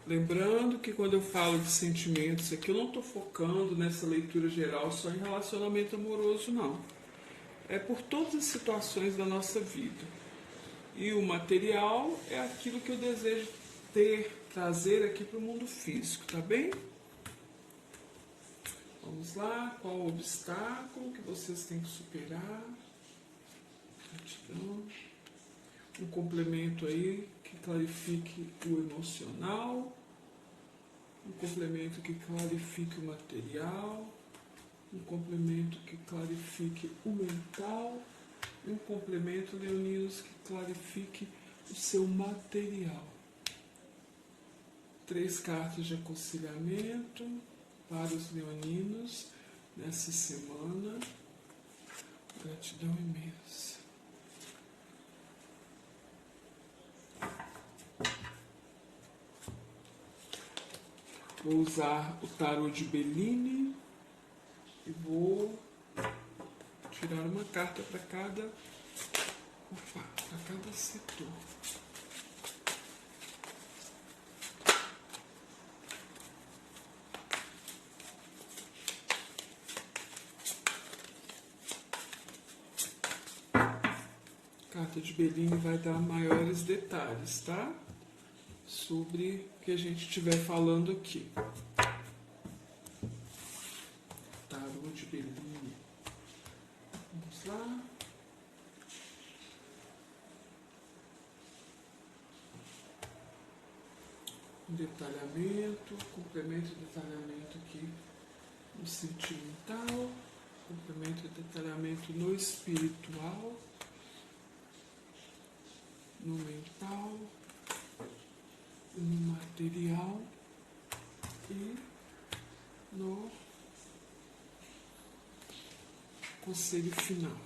Lembrando que quando eu falo de sentimentos aqui, eu não estou focando nessa leitura geral só em relacionamento amoroso, não. É por todas as situações da nossa vida. E o material é aquilo que eu desejo ter, trazer aqui para o mundo físico, tá bem? Vamos lá, qual o obstáculo que vocês têm que superar? Gratidão. Um complemento aí que clarifique o emocional, um complemento que clarifique o material, um complemento que clarifique o mental, e um complemento, leoninos, que clarifique o seu material. 3 cartas de aconselhamento para os leoninos nessa semana. Gratidão imensa. Vou usar o tarô de Bellini e vou tirar uma carta para cada setor. A carta de Bellini vai dar maiores detalhes, tá? Sobre o que a gente estiver falando aqui. Tarô de Bellini. Vamos lá. Um detalhamento, complemento e detalhamento aqui no sentimental, complemento e detalhamento no espiritual, no mental, no material e no conselho final.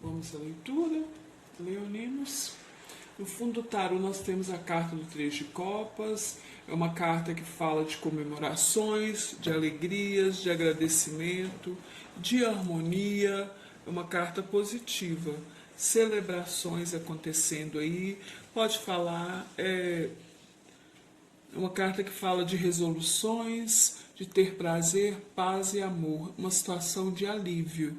Vamos à leitura, leoninos. No fundo do tarô nós temos a carta do 3 de copas. É uma carta que fala de comemorações, de alegrias, de agradecimento, de harmonia. É uma carta positiva. Celebrações acontecendo aí. Pode falar, é uma carta que fala de resoluções, de ter prazer, paz e amor. Uma situação de alívio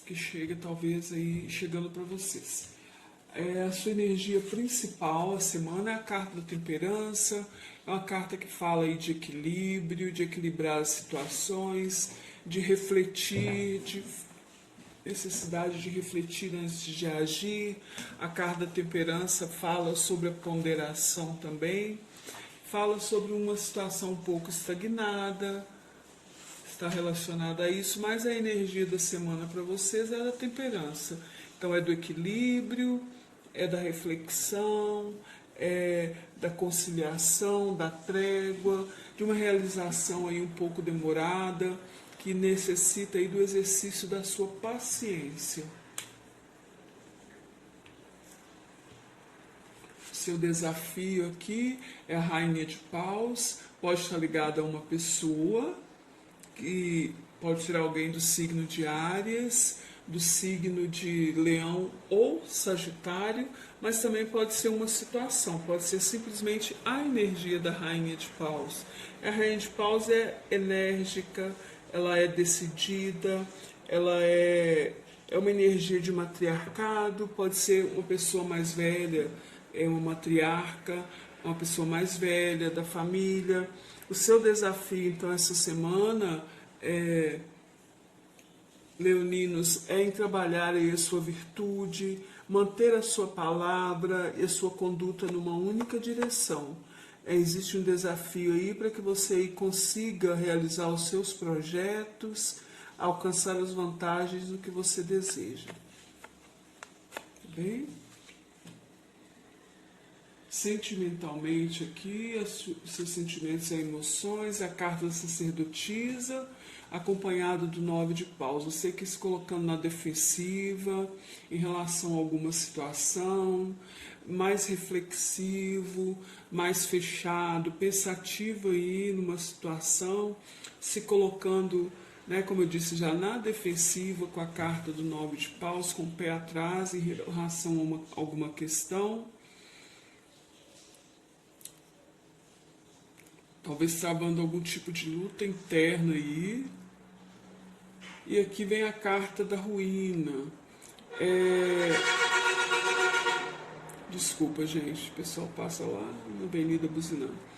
que chega talvez aí chegando para vocês. A sua energia principal a semana é a carta da temperança, é uma carta que fala aí de equilíbrio, de equilibrar as situações, de refletir, de necessidade de refletir antes de agir. A carta da temperança fala sobre a ponderação também, fala sobre uma situação um pouco estagnada, está relacionada a isso, mas a energia da semana para vocês é da temperança. Então é do equilíbrio, é da reflexão, é da conciliação, da trégua, de uma realização aí um pouco demorada, que necessita aí do exercício da sua paciência. Seu desafio aqui é a Rainha de Paus, pode estar ligada a uma pessoa, que pode ser alguém do signo de Áries, do signo de Leão ou Sagitário, mas também pode ser uma situação, pode ser simplesmente a energia da Rainha de Paus. A Rainha de Paus é enérgica, ela é decidida, ela é uma energia de matriarcado, pode ser uma pessoa mais velha, é uma matriarca, uma pessoa mais velha da família. O seu desafio, então, essa semana, leoninos, é em trabalhar aí a sua virtude, manter a sua palavra e a sua conduta numa única direção. Existe um desafio aí para que você consiga realizar os seus projetos, alcançar as vantagens do que você deseja. Tá bem? Sentimentalmente aqui, os seus sentimentos e emoções, a carta da sacerdotisa, acompanhado do 9 de paus. Você que se colocando na defensiva em relação a alguma situação, mais reflexivo, mais fechado, pensativo aí numa situação, se colocando né? Como eu disse, já na defensiva com a carta do 9 de paus, com o pé atrás em relação a alguma questão. Talvez travando algum tipo de luta interna aí. E aqui vem a carta da ruína. Desculpa, gente, o pessoal passa lá na avenida buzinando.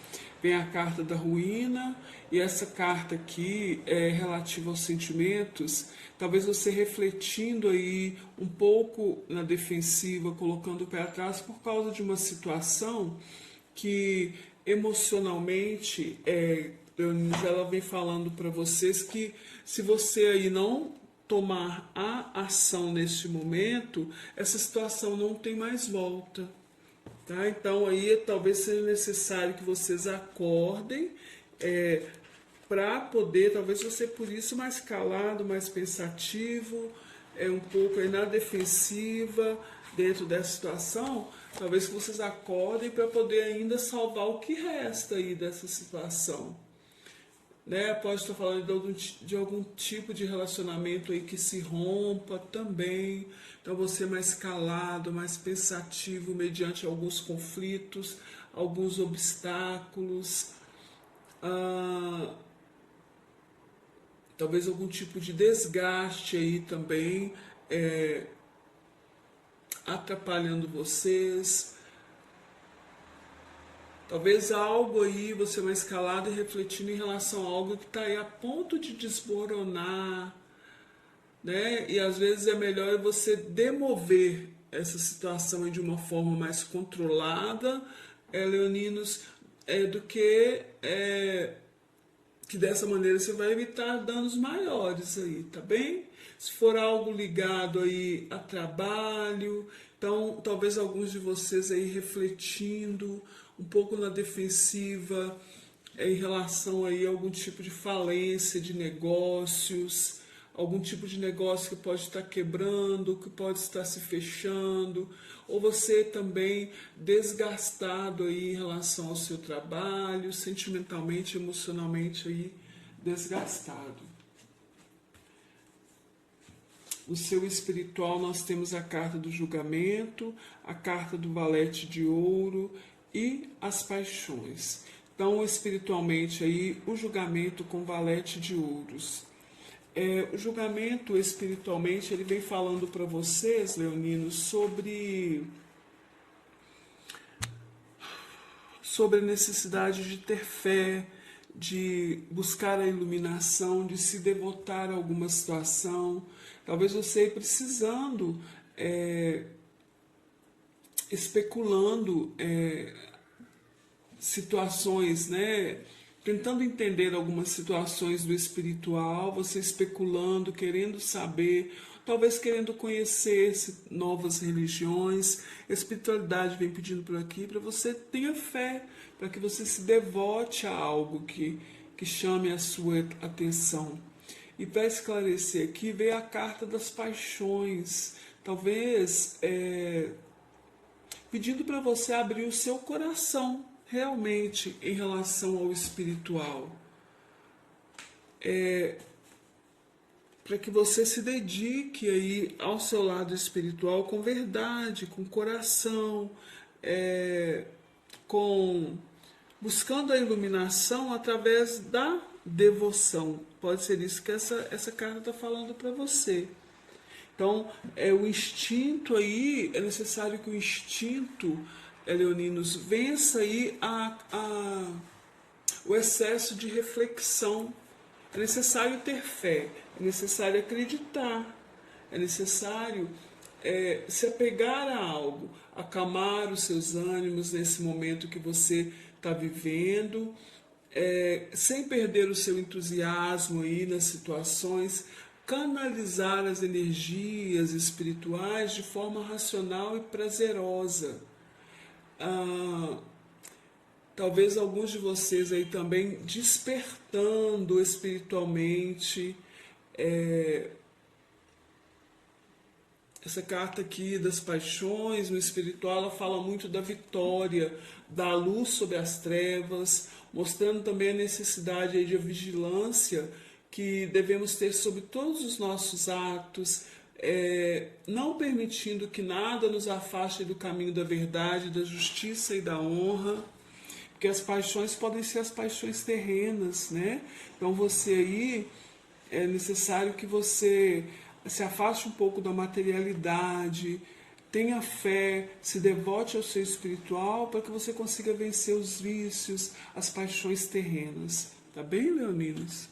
Vem a carta da ruína, e essa carta aqui é relativa aos sentimentos. Talvez você refletindo aí um pouco na defensiva, colocando o pé atrás por causa de uma situação que emocionalmente ela vem falando para vocês que se você aí não tomar a ação neste momento, essa situação não tem mais volta. Tá? Então aí talvez seja necessário que vocês acordem para poder, talvez você por isso mais calado, mais pensativo, um pouco aí na defensiva dentro dessa situação, talvez que vocês acordem para poder ainda salvar o que resta aí dessa situação. Né? Pode estar falando de algum tipo de relacionamento aí que se rompa também. Então você mais calado, mais pensativo mediante alguns conflitos, alguns obstáculos, talvez algum tipo de desgaste aí também, atrapalhando vocês. Talvez algo aí, você mais calado e refletindo em relação a algo que está aí a ponto de desmoronar, né? E às vezes é melhor você demover essa situação de uma forma mais controlada, leoninos, do que dessa maneira você vai evitar danos maiores aí, tá bem? Se for algo ligado aí a trabalho, então talvez alguns de vocês aí refletindo um pouco na defensiva em relação aí a algum tipo de falência de negócios, algum tipo de negócio que pode estar quebrando, que pode estar se fechando, ou você também desgastado aí em relação ao seu trabalho, sentimentalmente, emocionalmente aí desgastado. No seu espiritual nós temos a carta do julgamento, a carta do valete de ouro e as paixões. Então, espiritualmente aí o julgamento com valete de ouros. O julgamento espiritualmente ele vem falando para vocês, leoninos, sobre a necessidade de ter fé, de buscar a iluminação, de se devotar a alguma situação. Talvez você precisando, especulando situações, né? Tentando entender algumas situações do espiritual, você especulando, querendo saber, talvez querendo conhecer novas religiões. A espiritualidade vem pedindo por aqui para você tenha fé, para que você se devote a algo que chame a sua atenção. E para esclarecer aqui, veio a carta das paixões, talvez pedindo para você abrir o seu coração realmente em relação ao espiritual, para que você se dedique aí ao seu lado espiritual com verdade, com coração, buscando a iluminação através da devoção. Pode ser isso que essa carta está falando para você. Então, o instinto aí, é necessário que o instinto, leoninos, vença aí o excesso de reflexão. É necessário ter fé, é necessário acreditar, é necessário se apegar a algo, acalmar os seus ânimos nesse momento que você está vivendo, sem perder o seu entusiasmo aí nas situações, canalizar as energias espirituais de forma racional e prazerosa. Talvez alguns de vocês aí também despertando espiritualmente. Essa carta aqui das paixões no espiritual, ela fala muito da vitória, da luz sobre as trevas, mostrando também a necessidade aí de vigilância que devemos ter sobre todos os nossos atos, não permitindo que nada nos afaste do caminho da verdade, da justiça e da honra, porque as paixões podem ser as paixões terrenas, né? Então você aí é necessário que você se afaste um pouco da materialidade, tenha fé, se devote ao seu espiritual para que você consiga vencer os vícios, as paixões terrenas. Tá bem, leoninos?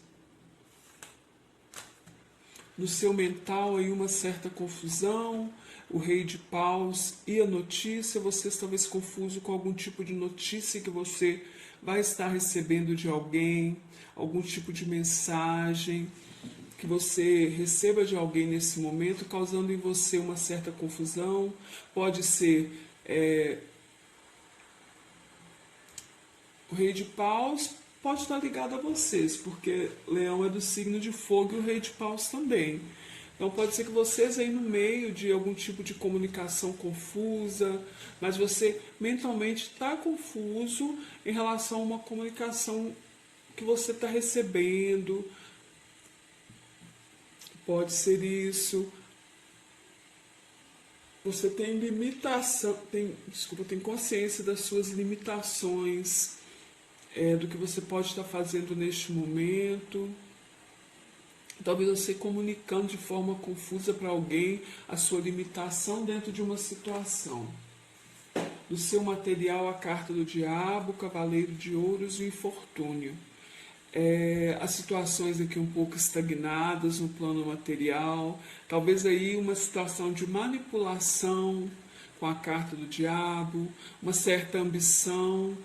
No seu mental aí uma certa confusão, o rei de paus e a notícia, vocês talvez confuso com algum tipo de notícia que você vai estar recebendo de alguém, algum tipo de mensagem que você receba de alguém nesse momento, causando em você uma certa confusão. Pode ser o rei de paus, pode estar ligado a vocês, porque leão é do signo de fogo e o rei de paus também. Então pode ser que vocês aí no meio de algum tipo de comunicação confusa, mas você mentalmente está confuso em relação a uma comunicação que você está recebendo. Pode ser isso. Você tem limitação, tem consciência das suas limitações, do que você pode estar fazendo neste momento. Talvez você comunicando de forma confusa para alguém a sua limitação dentro de uma situação. Do seu material, a carta do diabo, o cavaleiro de ouros e o infortúnio. As situações aqui um pouco estagnadas no plano material, talvez aí uma situação de manipulação com a carta do diabo, uma certa ambição,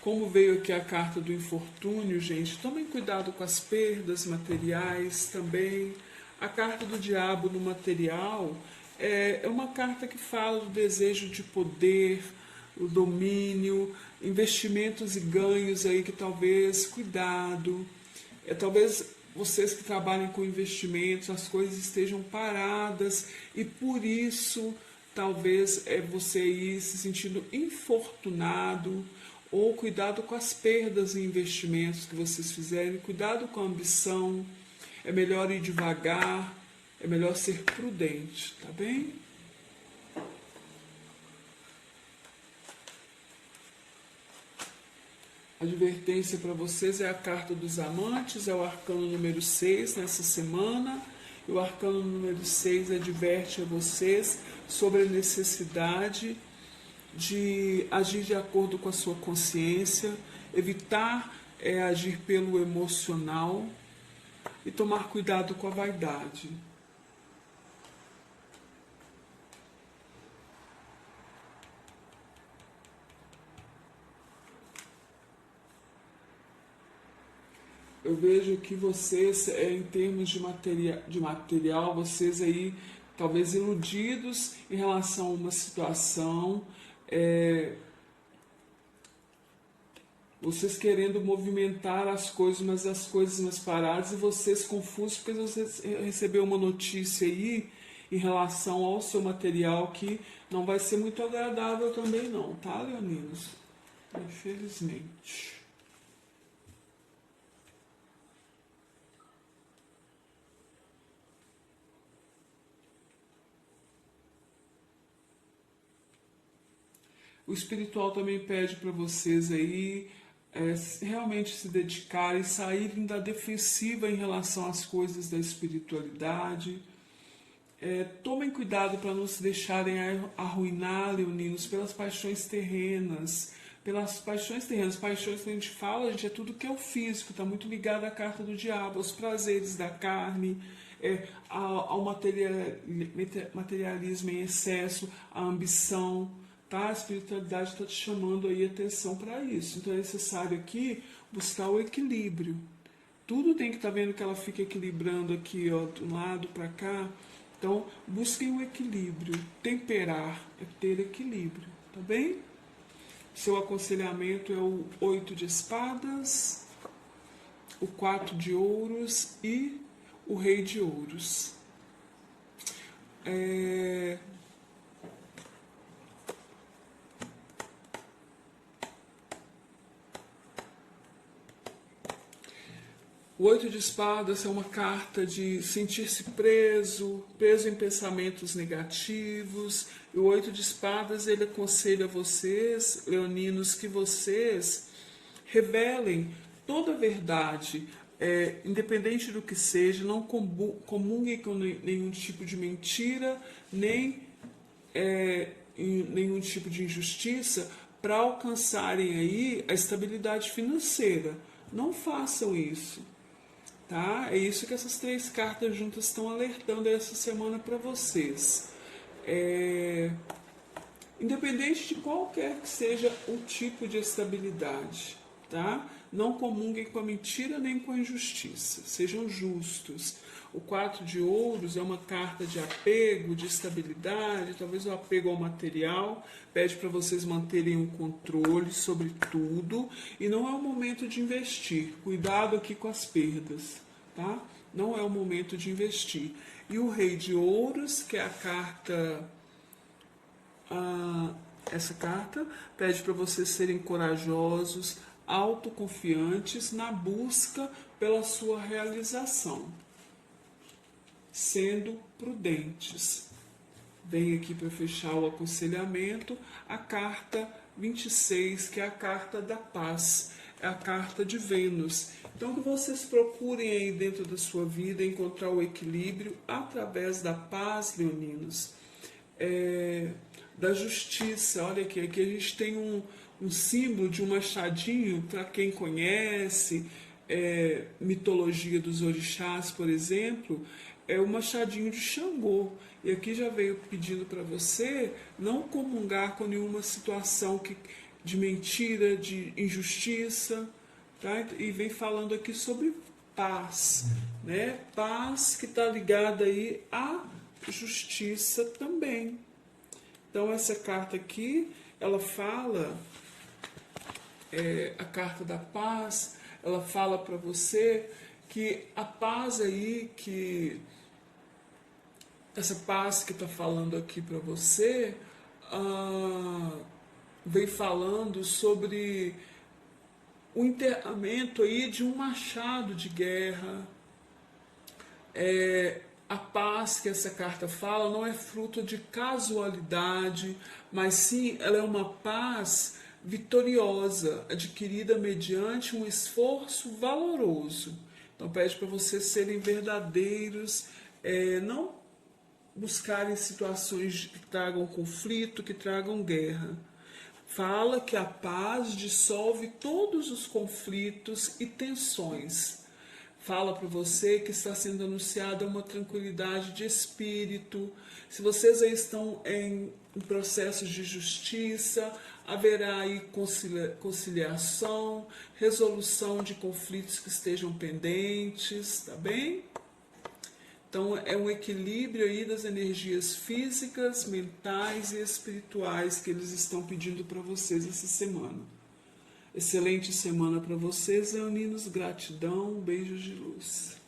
como veio aqui a carta do infortúnio, gente, tomem cuidado com as perdas materiais também. A carta do diabo no material é uma carta que fala do desejo de poder, o domínio, investimentos e ganhos aí que talvez, cuidado, talvez vocês que trabalhem com investimentos, as coisas estejam paradas e por isso talvez você ir se sentindo infortunado, ou cuidado com as perdas em investimentos que vocês fizerem, cuidado com a ambição, é melhor ir devagar, é melhor ser prudente, tá bem? A advertência para vocês é a carta dos amantes, é o arcano número 6 nessa semana. E o arcano número 6 adverte a vocês sobre a necessidade de agir de acordo com a sua consciência, evitar agir pelo emocional e tomar cuidado com a vaidade. Eu vejo que vocês, em termos de material, vocês aí, talvez iludidos em relação a uma situação, vocês querendo movimentar as coisas, mas as coisas mais paradas, e vocês confusos porque vocês receberam uma notícia aí em relação ao seu material que não vai ser muito agradável também não, tá, leoninos? Infelizmente. O espiritual também pede para vocês aí realmente se dedicarem, saírem da defensiva em relação às coisas da espiritualidade. Tomem cuidado para não se deixarem arruinar, leoninos, pelas paixões terrenas. Pelas paixões terrenas. Paixões que a gente fala, gente, é tudo que é o físico, está muito ligado à carta do diabo, aos prazeres da carne, ao materialismo em excesso, à ambição. Tá? A espiritualidade está te chamando aí atenção para isso. Então é necessário aqui buscar o equilíbrio. Tudo tem que estar vendo que ela fica equilibrando aqui, ó, de um lado para cá. Então, busquem o equilíbrio. Temperar é ter equilíbrio, tá bem? Seu aconselhamento é o 8 de espadas, o 4 de ouros e o rei de ouros. O 8 de espadas é uma carta de sentir-se preso, preso em pensamentos negativos. E o 8 de espadas, ele aconselha vocês, leoninos, que vocês revelem toda a verdade, independente do que seja, não comunguem com nenhum tipo de mentira, nem nenhum tipo de injustiça, para alcançarem aí a estabilidade financeira. Não façam isso. Tá? É isso que essas 3 cartas juntas estão alertando essa semana para vocês. Independente de qualquer que seja o tipo de estabilidade, tá? Não comunguem com a mentira nem com a injustiça. Sejam justos. O 4 de ouros é uma carta de apego, de estabilidade, talvez o apego ao material. Pede para vocês manterem um controle sobre tudo. E não é o momento de investir. Cuidado aqui com as perdas, tá? Não é o momento de investir. E o rei de ouros, que é a carta... essa carta pede para vocês serem corajosos, autoconfiantes na busca pela sua realização, sendo prudentes. Vem aqui para fechar o aconselhamento a carta 26, que é a carta da paz, é a carta de Vênus. Então que vocês procurem aí dentro da sua vida encontrar o equilíbrio através da paz, leoninos. Da justiça. Olha aqui, aqui a gente tem um símbolo de um machadinho, para quem conhece mitologia dos orixás, por exemplo, é o machadinho de Xangô. E aqui já veio pedindo para você não comungar com nenhuma situação de mentira, de injustiça, tá? E vem falando aqui sobre paz, né? Paz que está ligada aí à justiça também. Então essa carta aqui, ela fala, a carta da paz, ela fala para você que a paz aí, que essa paz que está falando aqui para você, vem falando sobre o enterramento aí de um machado de guerra. A paz que essa carta fala não é fruto de casualidade, mas sim ela é uma paz vitoriosa, adquirida mediante um esforço valoroso. Então pede para vocês serem verdadeiros, não buscarem situações que tragam conflito, que tragam guerra. Fala que a paz dissolve todos os conflitos e tensões. Fala para você que está sendo anunciada uma tranquilidade de espírito. Se vocês aí estão em processos de justiça, haverá aí conciliação, resolução de conflitos que estejam pendentes, tá bem? Então é um equilíbrio aí das energias físicas, mentais e espirituais que eles estão pedindo para vocês essa semana. Excelente semana para vocês, leoninos. Gratidão, beijos de luz.